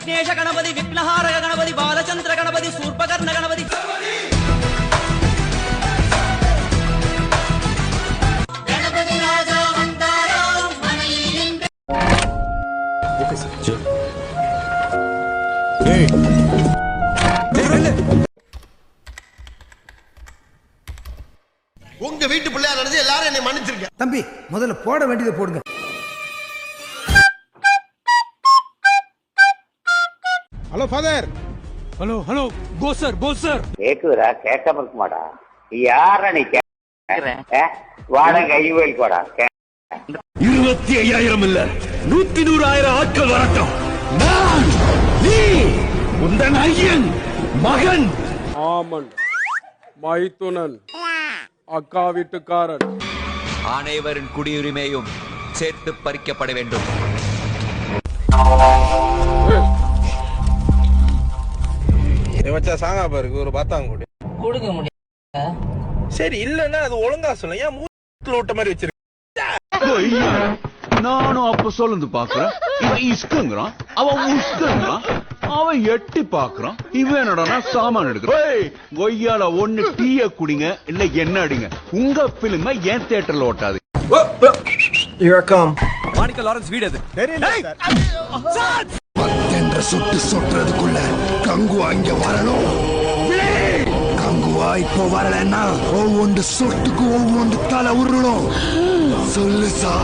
விக்னேஷ கணபதி, விக்னஹாரக கணபதி, பாலச்சந்திர கணபதி, சூர்பகர்ண கணபதி. உங்க வீட்டு பிள்ளையா நடந்து எல்லாரும் என்னை மன்னிச்சிருக்க. தம்பி முதல்ல போட வேண்டியதை போடுங்க. Hello father. Hello hello Bose sir கேக்குதுடா, கேட்காம இருக்க மாடா. யார நீ வாட கைவேல் போடா. 25,000 இல்ல 100,000 ஆட்கள் வரட்டும். நான் நீ உந்தன் ஐயன் மகன் ஆமன் மைத்துனன் அக்கா வீட்டுக்காரன் அனைவரின் குடியுரிமையும் சேர்த்து பறிக்கப்பட வேண்டும். வச்சா சாங்கா பாருக்கு ஒரு பாத்தாங்க கூட கொடுக்க முடியும். சரி இல்லன்னா அது ஒழுங்கா சொல்ல. ஏன் மூத்துல ஓட்ட மாதிரி வச்சிருக்க? நானும் அப்ப சொல்லுந்து பாக்குறேன். இவன் இஸ்குங்கிறான், அவன் உஸ்குங்கிறான், அவன் எட்டி பாக்குறான். இவன் என்னடா சாமான் எடுக்கிறான். கொய்யால ஒண்ணு டீய குடிங்க இல்ல என்ன அடிங்க. உங்க பிலிம ஏன் தியேட்டர்ல ஓட்டாது. மாணிக்க லாரன்ஸ் வீடு அது தெரியல சார். என்ற சுட்டு சொட்டுறதுக்குள்ள கங்குவா இங்க வரணும். கங்குவா இப்போ வரலன்னா ஒவ்வொன்று சொட்டுக்கு ஒவ்வொன்று தலை உருளும். சொல்லு சா.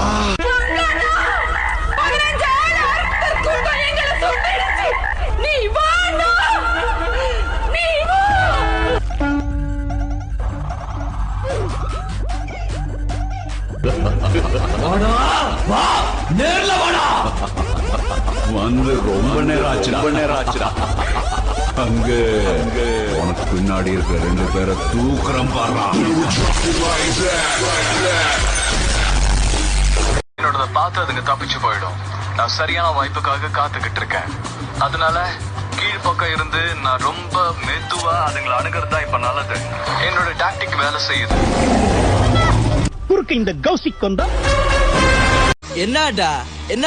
வந்து ரொம்ப நேரம் ஆச்சுடா. அங்க உனக்கு பின்னாடி இருக்கிற 2 பேரை தூக்குறம் பாடுறா. என்னோட பார்த்து அதுங்க தப்பிச்சு போயிடும். நான் சரியான வாய்ப்புக்காக காத்துக்கிட்டு இருக்கேன். அதனால கீழ்பக்கம் இருந்து நான் ரொம்ப மெதுவா அதுங்களை அணுகிறது தான் இப்ப நல்லது. என்னோட டாக்டிக் வேலை செய்யுது. குறுக்கு இந்த கௌசிக் கொண்டா என்னடா என்ன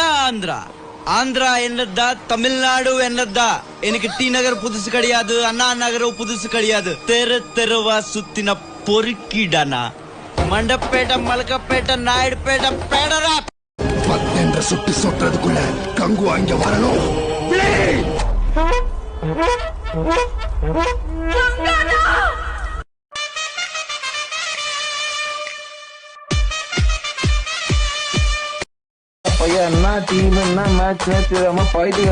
ஆந்திரா என்னதா, தமிழ்நாடு என்னதா. எனக்கு டி நகர் புதுசு கிடையாது, அண்ணா நகரம் புதுசு கிடையாது. தெருவா சுத்தின பொறுக்கிடானா. மண்டப்பேட்டை, மலக்கப்பேட்டை, நாயுடுபேட்டை, பேடரா. என்ற சுட்டு சொட்டுறதுக்குள்ள கங்குவா இங்க வரணும். என்ன டீம் என்ன மேட்ச் போயிட்டு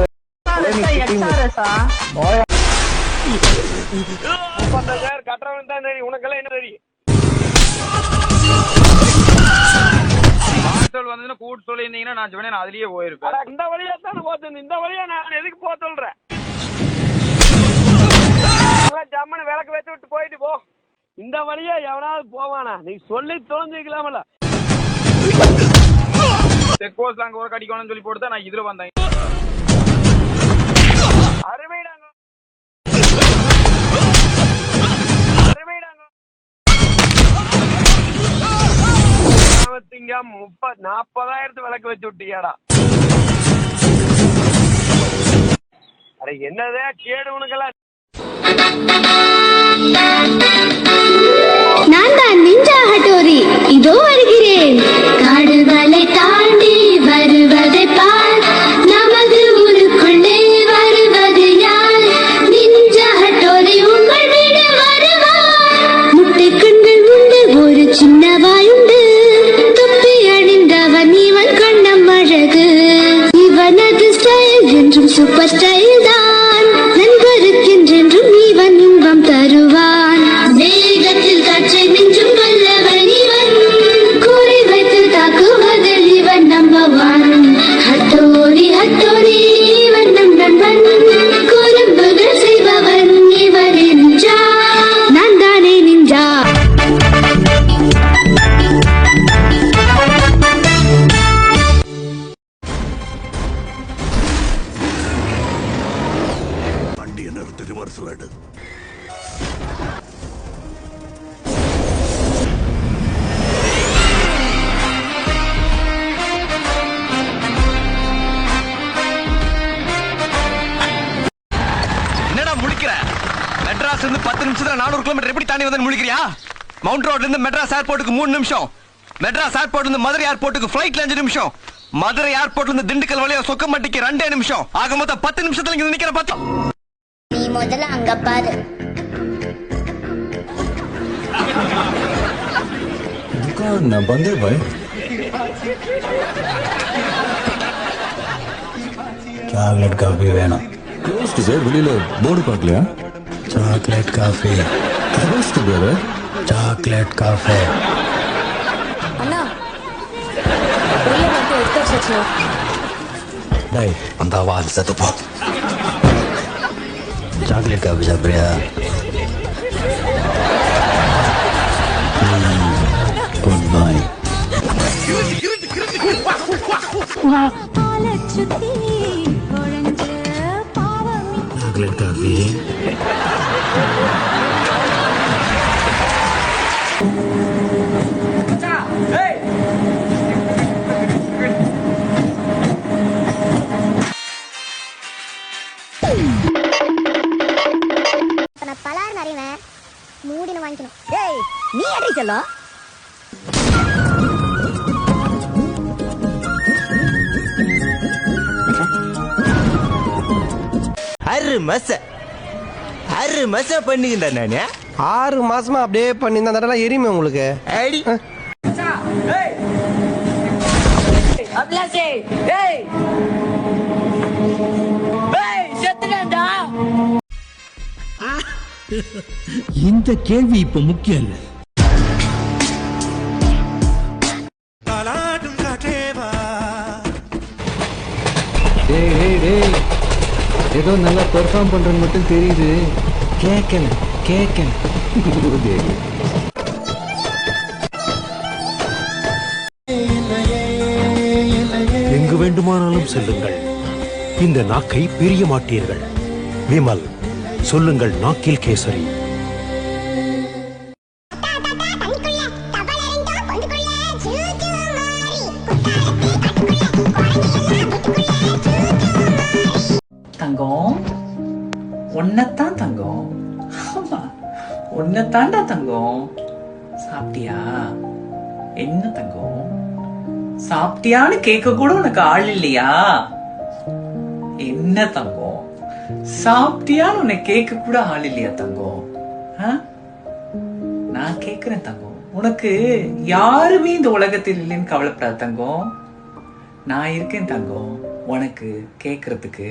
30,000 கட்டுறவன் தான் தெரியும். உனக்கெல்லாம் என்ன தெரியும்? வந்து கூட்டு சொல்லியிருந்தீங்கன்னா நான் சொன்னேன், நான் அதுலயே போயிருப்பேன். இந்த வழியா தான் போச்சு. இந்த வழியா நான் எதுக்கு போக சொல்றேன்? ஜம்மனு விளக்கு வச்சு விட்டு போயிட்டு போ. இந்த வழியா எவனாவது போவானா? நீ சொல்லி தொலைஞ்சிக்கலாமல. செக் போஸ்ட்ல அங்க ஒரு கடிக்கணும்னு சொல்லி போட்டு நான் இதுல வந்தேன். அருமைடாங்க. 40,000 விளக்கு வச்சு விட்டியாடா. அட என்னதே கேடு உனக்கெல்லாம். நான் தான் நிஞ்சா ஹட்டோரி, இதோ வருகிறேன். காடுகளை தாண்டி வருவதை பார், நமது ஊருக்குள்ளே வருவது யார்? நிஞ்சா ஹட்டோரி உங்கள் வீடு வருவார். முட்டை கண்கள் உண்டு, ஒரு சின்ன வாயுண்டு. தொப்பி அணிந்தவன் இவன் கண்ணம் அழகு. இவனது ஸ்டைல் என்றும் சூப்பர் ஸ்டைல் தான். நண்பருக்கென்றென்றும் இவன் இன்பம் தருவான். வேகத்தில் காற்றை மிஞ்சும் வல்லவன் இவன். கூறி வைத்து தாக்குவதில் இவன் நம்பர் 1. ஹட்டோரி ஹட்டோரி இவன் நம் நண்பன். குறும்புகள் செய்பவன் இவன் நிஞ்சா. நான் தானே நிஞ்சா. தாண்டி வந்து முழிக்கிறியா? மவுண்ட் ரோட்ல இருந்து மெட்ராஸ் ஏர்போர்ட்டுக்கு 3 நிமிஷம், மெட்ராஸ் ஏர்போர்ட்ல இருந்து மதுரை ஏர்போர்ட்டுக்கு ஃபிளைட்ல 5 நிமிஷம், மதுரை ஏர்போர்ட்ல இருந்து திண்டுக்கல் வழியா சொக்கம்பட்டிக்கு 2 நிமிஷம், ஆக மொத்தம் 10 நிமிஷத்துல இங்க நிக்கிற பாத்தி. நீ முதல்ல அங்க பாரு. दुकान बंद है भाई. चॉकलेट कॉफी வேணும். क्लोज्ड சார், வெளியில போர்டு பார்க்கலையா? Chocolate coffee. Closed brother. Chocolate coffee. அண்ணா வெளிய வந்து எடுத்து வச்சுச்சு. டேய் அந்த ஆவாஸ் செத்து போ. சாக்லேட் காஃபி சாப்பிடுறியா? Good bye. Chocolate coffee. பலார் நிறைவேன் மூடின வாங்கிக்கணும். ஏய் நீ அடி செல்லம். அரு மச பண்ணிக்கிட்டா நானே 6 மாசமா அப்படியே பண்ணி இந்த தடவை எரியுமே உங்களுக்கு. ஐடி அப்லாசே ஏய் ஏய் செத்துடா. இந்த கேள்வி இப்ப முக்கியம் இல்ல. ஏதோ நல்லா பெர்ஃபார்ம் பண்றேன்னு மட்டும் தெரியுது. கேட்கல எங்கு வேண்டுமானாலும் செல்லுங்கள், இந்த நாக்கை பிரிய மாட்டீர்கள். விமல், சொல்லுங்கள் நாக்கில் கேசரி. தங்கம் ஒன்னத்தான் தங்கம். ஆமா ஒன்னத்தாண்டா தங்கம். சாப்பிட்டியா? என்ன தங்கம் சாப்பிட்டியான்னு கேட்க கூட உனக்கு ஆள் இல்லையா? என்ன தங்கம் சாப்பிட்டியான்னு உன்னை கேட்க கூட ஆள் இல்லையா தங்கம்? நான் கேக்குறேன் தங்கம், உனக்கு யாருமே இந்த உலகத்தில் இல்லைன்னு கவலைப்படாத தங்கம். நான் இருக்கேன் தங்கம் உனக்கு கேக்குறதுக்கு.